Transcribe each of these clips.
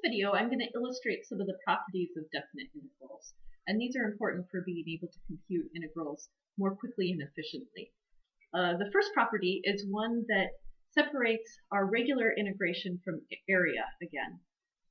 video, I'm going to illustrate some of the properties of definite integrals. And these are important for being able to compute integrals more quickly and efficiently. The first property is one that separates our regular integration from area again.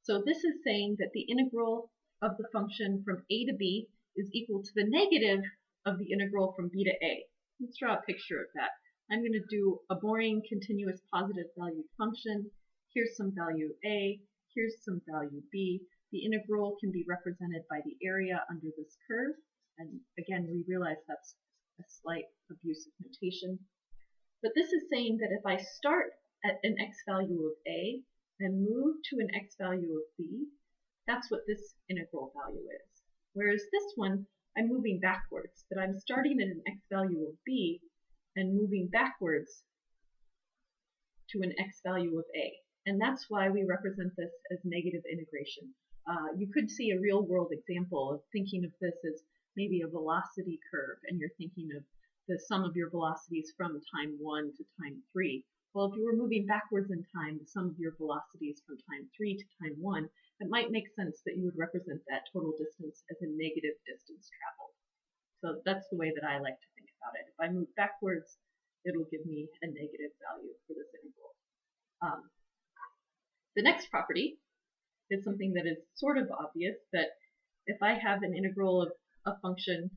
So this is saying that the integral of the function from a to b is equal to the negative of the integral from b to a. Let's draw a picture of that. I'm going to do a boring continuous positive valued function. Here's some value a, here's some value b. The integral can be represented by the area under this curve. And again, we realize that's a slight abuse of notation. But this is saying that if I start at an x value of a and move to an x value of b, that's what this integral value is. Whereas this one, I'm moving backwards, but I'm starting at an x value of b and moving backwards to an x value of a. And that's why we represent this as negative integration. You could see a real-world example of thinking of this as maybe a velocity curve, and you're thinking of the sum of your velocities from time 1 to time 3. Well, if you were moving backwards in time, the sum of your velocities from time 3 to time 1, it might make sense that you would represent that total distance as a negative distance traveled. So that's the way that I like to think about it. If I move backwards, it'll give me a negative value for this integral. The next property is something that is sort of obvious, that if I have an integral of a function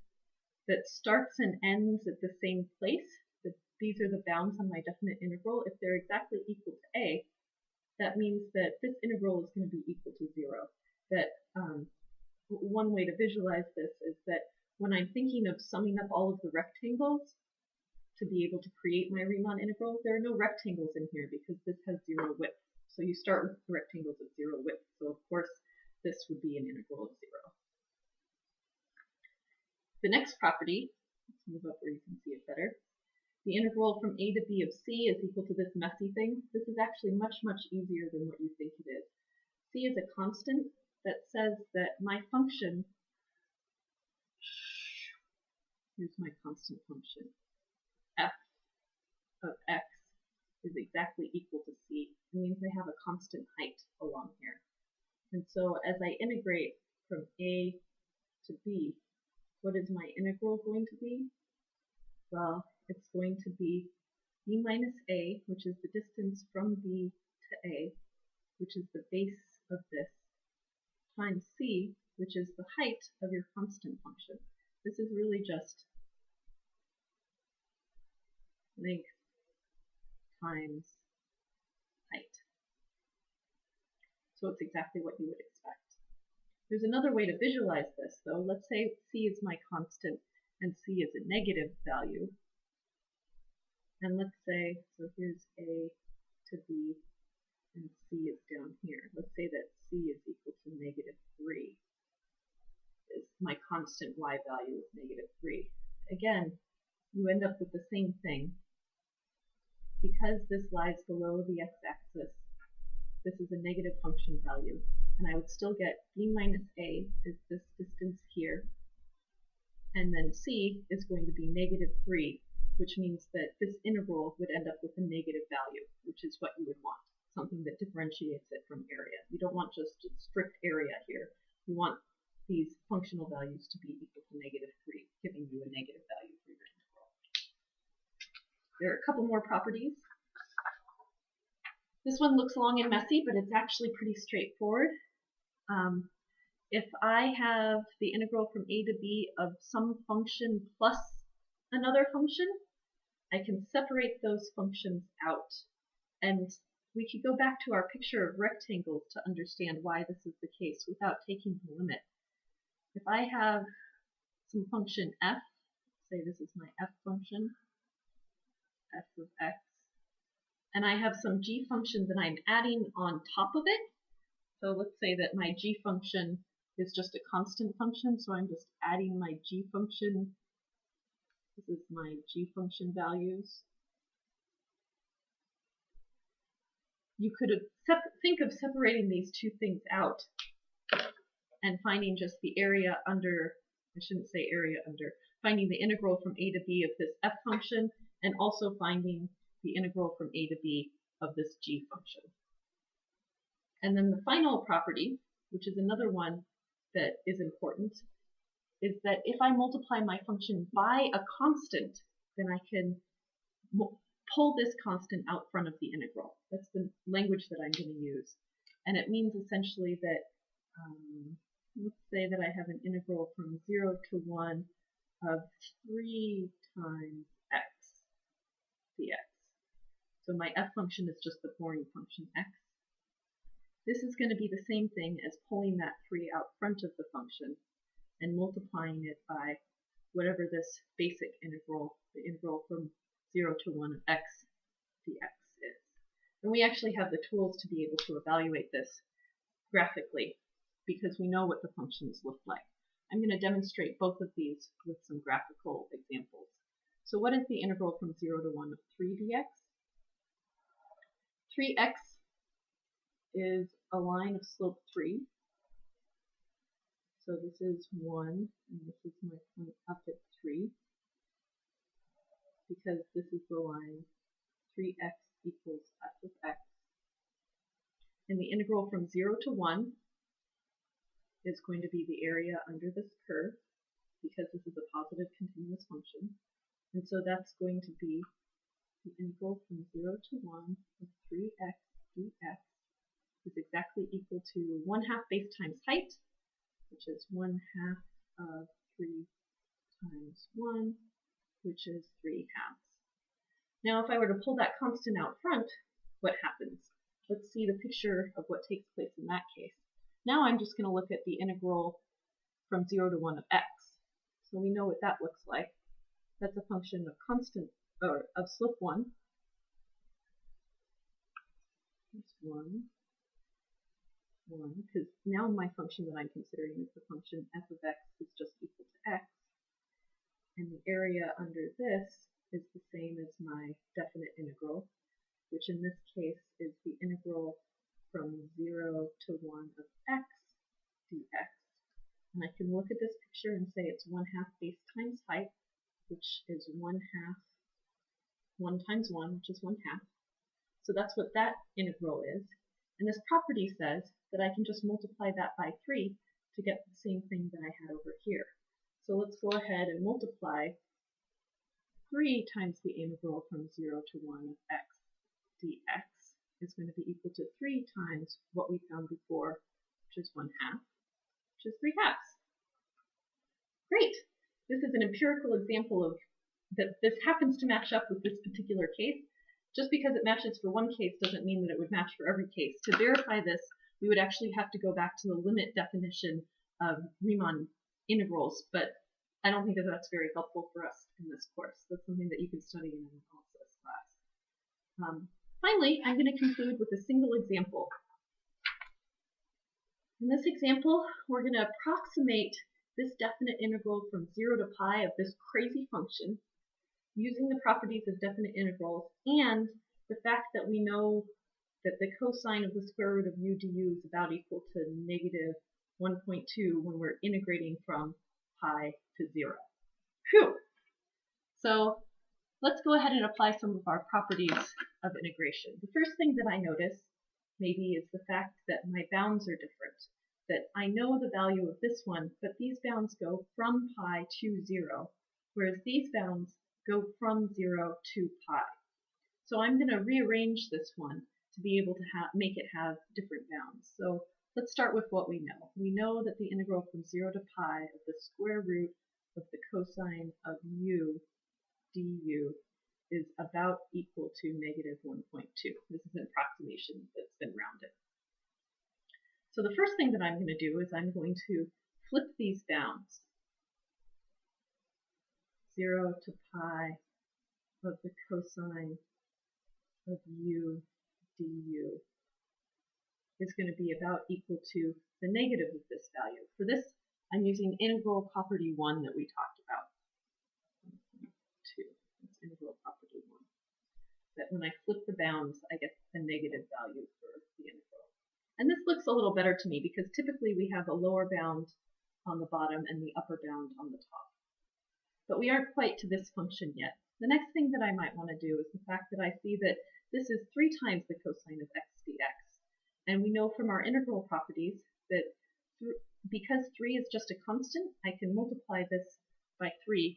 that starts and ends at the same place, these are the bounds on my definite integral, if they're exactly equal to a, that means that this integral is going to be equal to 0. That one way to visualize this is that when I'm thinking of summing up all of the rectangles to be able to create my Riemann integral, there are no rectangles in here because this has 0 width. So you start with rectangles of 0 width. So of course this would be an integral of 0. The next property, let's move up where you can see it better. The integral from a to b of c is equal to this messy thing. This is actually much, much easier than what you think it is. C is a constant that says that my function, here's my constant function, f of x is exactly equal to c. It means I have a constant height along here. And so as I integrate from a to b, what is my integral going to be? Well, it's going to be b minus a, which is the distance from b to a, which is the base of this, times c, which is the height of your constant function. This is really just length times height. So it's exactly what you would expect. There's another way to visualize this, though. Let's say c is my constant and c is a negative value. And let's say, so here's a to b and c is down here. Let's say that c is equal to negative 3. Is my constant y value is negative 3. Again, you end up with the same thing. Because this lies below the x-axis, this is a negative function value, and I would still get b minus a is this distance here, and then c is going to be negative 3, which means that this integral would end up with a negative value, which is what you would want, something that differentiates it from area. You don't want just a strict area here. You want these functional values to be equal to negative 3, giving you a negative value for your integral. There are a couple more properties. This one looks long and messy, but it's actually pretty straightforward. If I have the integral from a to b of some function plus another function, I can separate those functions out. And we could go back to our picture of rectangles to understand why this is the case without taking the limit. If I have some function f, say this is my f function, f of x, and I have some g function that I'm adding on top of it. So let's say that my g function is just a constant function, so I'm just adding my g function. This is my g function values. You could think of separating these two things out and finding just the area under, I shouldn't say area under, finding the integral from a to b of this f function, and also finding the integral from a to b of this g function. And then the final property, which is another one that is important, is that if I multiply my function by a constant, then I can pull this constant out front of the integral. That's the language that I'm going to use. And it means essentially that, let's say that I have an integral from 0 to 1 of 3 times x dx. So my f function is just the boring function x. This is going to be the same thing as pulling that 3 out front of the function and multiplying it by whatever this basic integral, the integral from 0 to 1 of x dx is. And we actually have the tools to be able to evaluate this graphically because we know what the functions look like. I'm going to demonstrate both of these with some graphical examples. So what is the integral from 0 to 1 of 3 dx? 3x is a line of slope 3. So this is 1, and this is my point up at 3, because this is the line 3x equals f of x. And the integral from 0 to 1 is going to be the area under this curve, because this is a positive continuous function. And so that's going to be the integral from 0 to 1 of 3x dx is exactly equal to 1/2 base times height, which is 1/2 of 3 times 1, which is 3/2. Now if I were to pull that constant out front, what happens? Let's see the picture of what takes place in that case. Now I'm just going to look at the integral from 0 to 1 of x. So we know what that looks like. That's a function of constant, or of slope 1. It's 1, because now my function that I'm considering is the function f of x is just equal to x. And the area under this is the same as my definite integral, which in this case is the integral from 0 to 1 of x dx. And I can look at this picture and say it's 1/2 base times height, which is 1/2, 1 times 1, which is 1/2. So that's what that integral is. And this property says that I can just multiply that by 3 to get the same thing that I had over here. So let's go ahead and multiply 3 times the integral from 0 to 1 of x dx is going to be equal to 3 times what we found before, which is 1/2, which is 3/2. Great! This is an empirical example of that this happens to match up with this particular case. Just because it matches for one case doesn't mean that it would match for every case. To verify this, we would actually have to go back to the limit definition of Riemann integrals, but I don't think that that's very helpful for us in this course. That's something that you can study in an analysis class. Finally, I'm going to conclude with a single example. In this example, we're going to approximate this definite integral from 0 to pi of this crazy function using the properties of definite integrals and the fact that we know that the cosine of the square root of u du is about equal to negative 1.2 when we're integrating from pi to 0. Phew! So let's go ahead and apply some of our properties of integration. The first thing that I notice maybe is the fact that my bounds are different. That I know the value of this one, but these bounds go from pi to 0, whereas these bounds go from 0 to pi. So I'm going to rearrange this one to be able to make it have different bounds. So let's start with what we know. We know that the integral from 0 to pi of the square root of the cosine of u du is about equal to negative 1.2. This is an approximation that's been rounded. So the first thing that I'm going to do is I'm going to flip these bounds. 0 to pi of the cosine of u du is going to be about equal to the negative of this value. For this, I'm using integral property 1 that we talked about. 2. That's integral property 1. That when I flip the bounds, I get the negative value for the integral. And this looks a little better to me because typically we have a lower bound on the bottom and the upper bound on the top. But we aren't quite to this function yet. The next thing that I might want to do is the fact that I see that this is 3 times the cosine of x dx. And we know from our integral properties that because 3 is just a constant, I can multiply this by 3.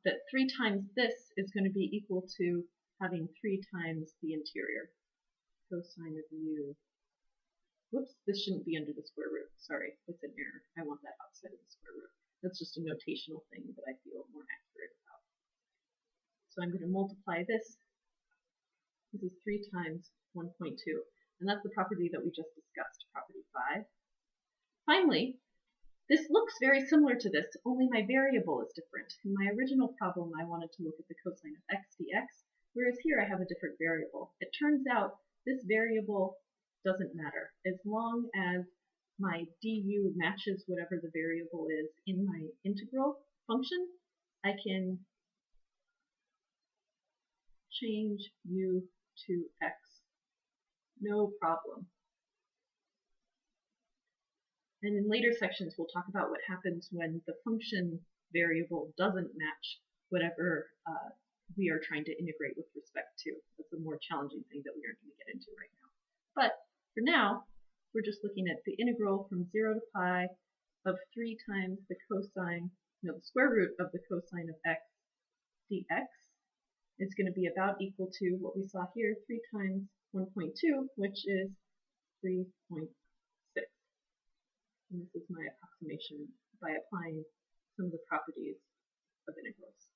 That 3 times this is going to be equal to having 3 times the interior. Cosine of u. Whoops, this shouldn't be under the square root. Sorry, that's an error. I want that outside of the square root. That's just a notational thing that I feel more accurate about. So I'm going to multiply this. This is 3 times 1.2. And that's the property that we just discussed, property 5. Finally, this looks very similar to this, only my variable is different. In my original problem, I wanted to look at the cosine of x dx, whereas here I have a different variable. It turns out this variable doesn't matter. As long as my du matches whatever the variable is in my integral function, I can change u to x. No problem. And in later sections, we'll talk about what happens when the function variable doesn't match whatever we are trying to integrate with respect to. That's a more challenging thing that we aren't going to get into right now. But for now, we're just looking at the integral from 0 to pi of 3 times the square root of the cosine of x dx. It's going to be about equal to what we saw here, 3 times 1.2, which is 3.6. And this is my approximation by applying some of the properties of integrals.